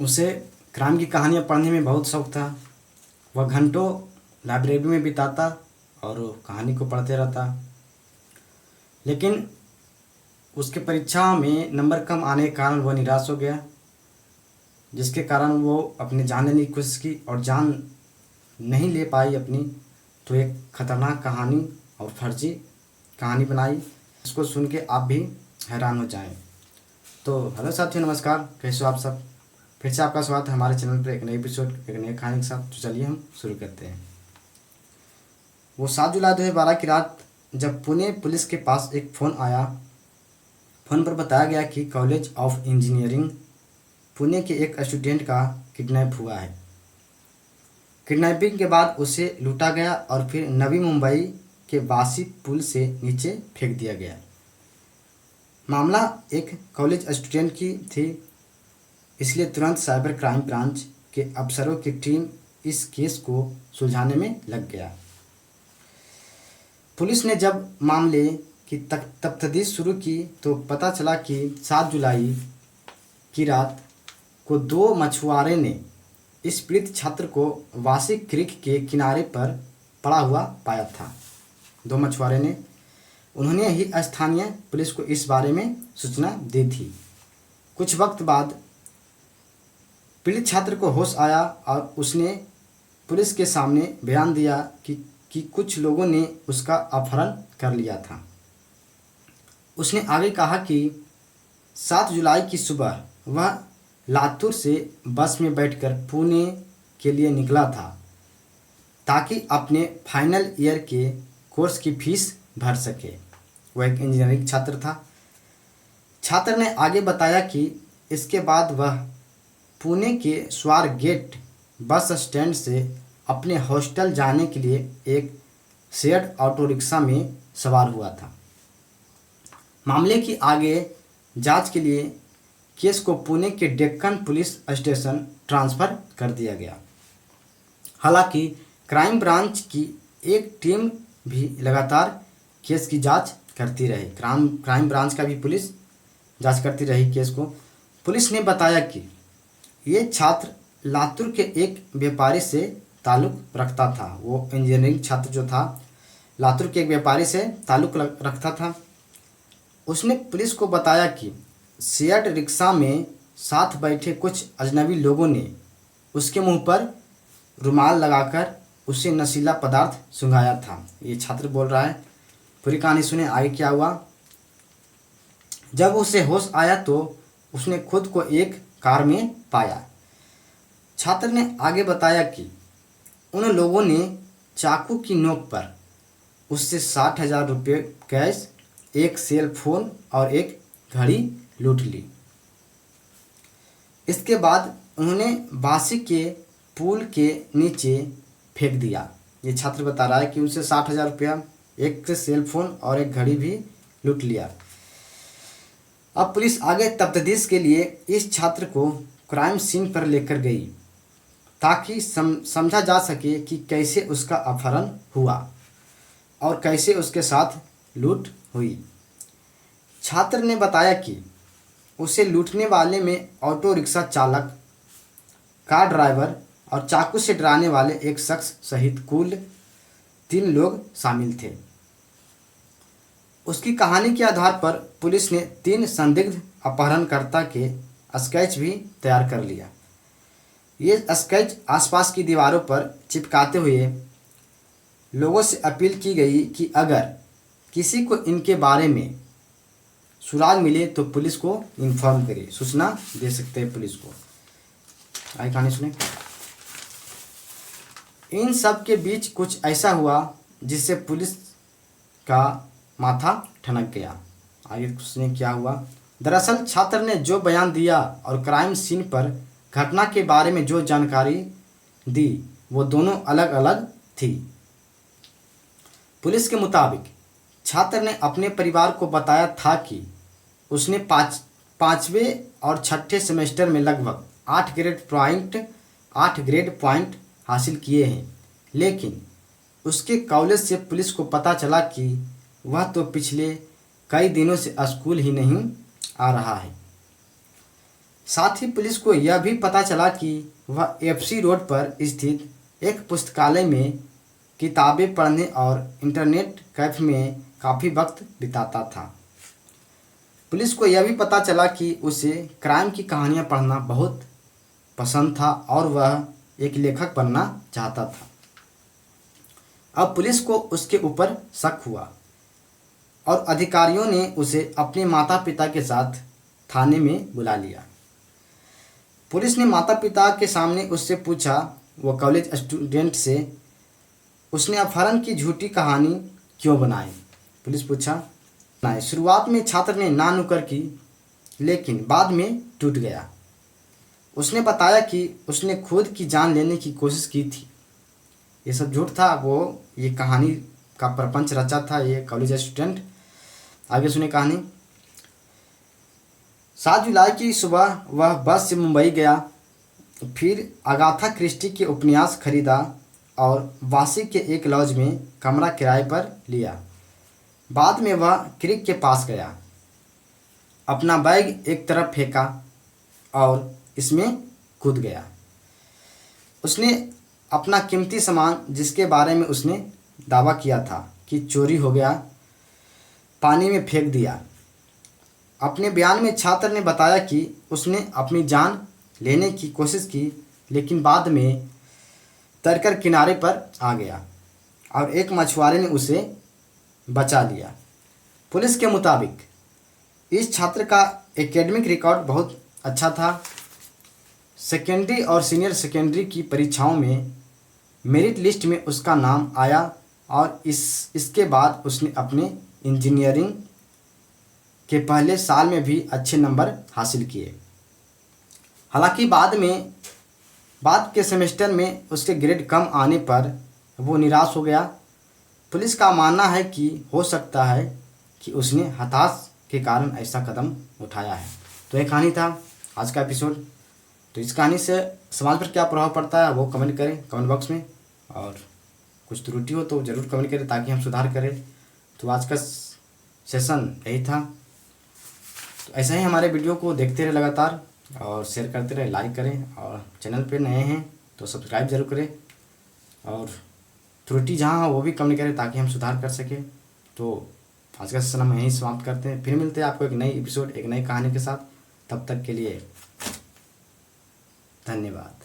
उसे क्राइम की कहानियाँ पढ़ने में बहुत शौक था। वह घंटों लाइब्रेरी में बिताता और कहानी को पढ़ते रहता। लेकिन उसके परीक्षा में नंबर कम आने के कारण वह निराश हो गया, जिसके कारण वो अपनी जान लेने की कोशिश की और जान नहीं ले पाई अपनी, तो एक खतरनाक कहानी और फर्जी कहानी बनाई। इसको सुन के आप भी हैरान हो जाएं। तो हेलो साथियों, नमस्कार, कैसे हो आप सब। फिर से आपका स्वागत है हमारे चैनल पर एक नए एपिसोड, एक नए कहानी के साथ। तो चलिए हम शुरू करते हैं। वो 7 जुलाई 2012 की रात जब पुणे पुलिस के पास एक फ़ोन आया। फ़ोन पर बताया गया कि कॉलेज ऑफ इंजीनियरिंग पुणे के एक स्टूडेंट का किडनैप हुआ है। किडनैपिंग के बाद उसे लूटा गया और फिर नवी मुंबई के वासी पुल से नीचे फेंक दिया गया। मामला एक कॉलेज स्टूडेंट की थी, इसलिए तुरंत साइबर क्राइम ब्रांच के अफसरों की टीम इस केस को सुलझाने में लग गया। पुलिस ने जब मामले की तफ्तीश शुरू की तो पता चला कि 7 जुलाई की रात को 2 मछुआरे ने इस पीड़ित छात्र को वासी क्रीक के किनारे पर पड़ा हुआ पाया था। 2 मछुआरे ने उन्होंने ही स्थानीय पुलिस को इस बारे में सूचना दी थी। कुछ वक्त बाद पीड़ित छात्र को होश आया और उसने पुलिस के सामने बयान दिया कि कुछ लोगों ने उसका अपहरण कर लिया था। उसने आगे कहा कि 7 जुलाई की सुबह वह लातूर से बस में बैठकर पुणे के लिए निकला था ताकि अपने फाइनल ईयर के कोर्स की फीस भर सके। वह एक इंजीनियरिंग छात्र था। छात्र ने आगे बताया कि इसके बाद वह पुणे के स्वारगेट बस स्टैंड से अपने हॉस्टल जाने के लिए एक शेयर्ड ऑटो रिक्शा में सवार हुआ था। मामले की आगे जांच के लिए केस को पुणे के डेक्कन पुलिस स्टेशन ट्रांसफ़र कर दिया गया। हालांकि क्राइम ब्रांच की एक टीम भी लगातार केस की जांच करती रही। क्राइम ब्रांच का भी पुलिस जांच करती रही केस को। पुलिस ने बताया कि ये छात्र लातूर के एक व्यापारी से ताल्लुक़ रखता था। वो इंजीनियरिंग छात्र जो था लातूर के एक व्यापारी से ताल्लुक़ रखता था। उसने पुलिस को बताया कि शेयर्ड रिक्शा में साथ बैठे कुछ अजनबी लोगों ने उसके मुंह पर रुमाल लगाकर उसे नशीला पदार्थ सूंघाया था। ये छात्र बोल रहा है। पूरी कहानी सुने आगे क्या हुआ। जब उसे होश आया तो उसने खुद को एक कार में पाया। छात्र ने आगे बताया कि उन लोगों ने चाकू की नोक पर उससे 60,000 रुपये कैश, एक सेल फोन और एक घड़ी लूट ली। इसके बाद उन्होंने बासी के पुल के नीचे फेंक दिया। ये छात्र बता रहा है कि उनसे 60,000 रुपया, एक सेल फोन और एक घड़ी भी लूट लिया। अब पुलिस आगे तफ्तीश के लिए इस छात्र को क्राइम सीन पर लेकर गई ताकि समझा जा सके कि कैसे उसका अपहरण हुआ और कैसे उसके साथ लूट हुई। छात्र ने बताया कि उसे लूटने वाले में ऑटो रिक्शा चालक, कार ड्राइवर और चाकू से डराने वाले एक शख्स सहित कुल 3 लोग शामिल थे। उसकी कहानी के आधार पर पुलिस ने 3 संदिग्ध अपहरणकर्ता के स्केच भी तैयार कर लिया। ये स्केच आसपास की दीवारों पर चिपकाते हुए लोगों से अपील की गई कि अगर किसी को इनके बारे में सुराग मिले तो पुलिस को इन्फॉर्म करे, सूचना दे सकते हैं पुलिस को। आइए कहानी सुने। इन सब के बीच कुछ ऐसा हुआ जिससे पुलिस का माथा ठनक गया। आगे उसने क्या हुआ। दरअसल छात्र ने जो बयान दिया और क्राइम सीन पर घटना के बारे में जो जानकारी दी वो दोनों अलग अलग थी। पुलिस के मुताबिक छात्र ने अपने परिवार को बताया था कि उसने 5वें और 6ठे सेमेस्टर में लगभग 8 ग्रेड पॉइंट हासिल किए हैं, लेकिन उसके कॉलेज से पुलिस को पता चला कि वह तो पिछले कई दिनों से स्कूल ही नहीं आ रहा है। साथ ही पुलिस को यह भी पता चला कि वह एफसी रोड पर स्थित एक पुस्तकालय में किताबें पढ़ने और इंटरनेट कैफ़े में काफ़ी वक्त बिताता था। पुलिस को यह भी पता चला कि उसे क्राइम की कहानियाँ पढ़ना बहुत पसंद था और वह एक लेखक बनना चाहता था। अब पुलिस को उसके ऊपर शक हुआ और अधिकारियों ने उसे अपने माता पिता के साथ थाने में बुला लिया। पुलिस ने माता पिता के सामने उससे पूछा, वो कॉलेज स्टूडेंट से, उसने अपहरण की झूठी कहानी क्यों बनाई? पुलिस पूछा। शुरुआत में छात्र ने ना नुक्कर की, लेकिन बाद में टूट गया। उसने बताया कि उसने खुद की जान लेने की कोशिश की थी। ये सब झूठ था, वो ये कहानी का प्रपंच रचा था ये कॉलेज स्टूडेंट। आगे सुने कहानी। 7 जुलाई की सुबह वह बस से मुंबई गया, फिर अगाथा क्रिस्टी के उपन्यास खरीदा और वासी के एक लॉज में कमरा किराए पर लिया। बाद में वह क्रिक के पास गया, अपना बैग एक तरफ फेंका और इसमें कूद गया। उसने अपना कीमती सामान, जिसके बारे में उसने दावा किया था कि चोरी हो गया, पानी में फेंक दिया। अपने बयान में छात्र ने बताया कि उसने अपनी जान लेने की कोशिश की, लेकिन बाद में तैरकर किनारे पर आ गया और एक मछुआरे ने उसे बचा लिया। पुलिस के मुताबिक इस छात्र का एकेडमिक रिकॉर्ड बहुत अच्छा था। सेकेंडरी और सीनियर सेकेंडरी की परीक्षाओं में मेरिट लिस्ट में उसका नाम आया और इसके बाद उसने अपने इंजीनियरिंग के पहले साल में भी अच्छे नंबर हासिल किए। हालांकि बाद के सेमेस्टर में उसके ग्रेड कम आने पर वो निराश हो गया। पुलिस का मानना है कि हो सकता है कि उसने हताश के कारण ऐसा कदम उठाया है। तो ये कहानी था आज का एपिसोड। तो इस कहानी से समाज पर क्या प्रभाव पड़ता है वो कमेंट करें कमेंट बॉक्स में, और कुछ त्रुटि हो तो ज़रूर कमेंट करें ताकि हम सुधार करें। तो आज का सेशन यही था। तो ऐसा ही हमारे वीडियो को देखते रहे लगातार और शेयर करते रहे, लाइक करें, और चैनल पे नए हैं तो सब्सक्राइब जरूर करें, और त्रुटि जहाँ हो वो भी कमेंट करें ताकि हम सुधार कर सकें। तो आज का सेशन हम यहीं समाप्त करते हैं, फिर मिलते हैं आपको एक नई एपिसोड एक नई कहानी के साथ। तब तक के लिए धन्यवाद।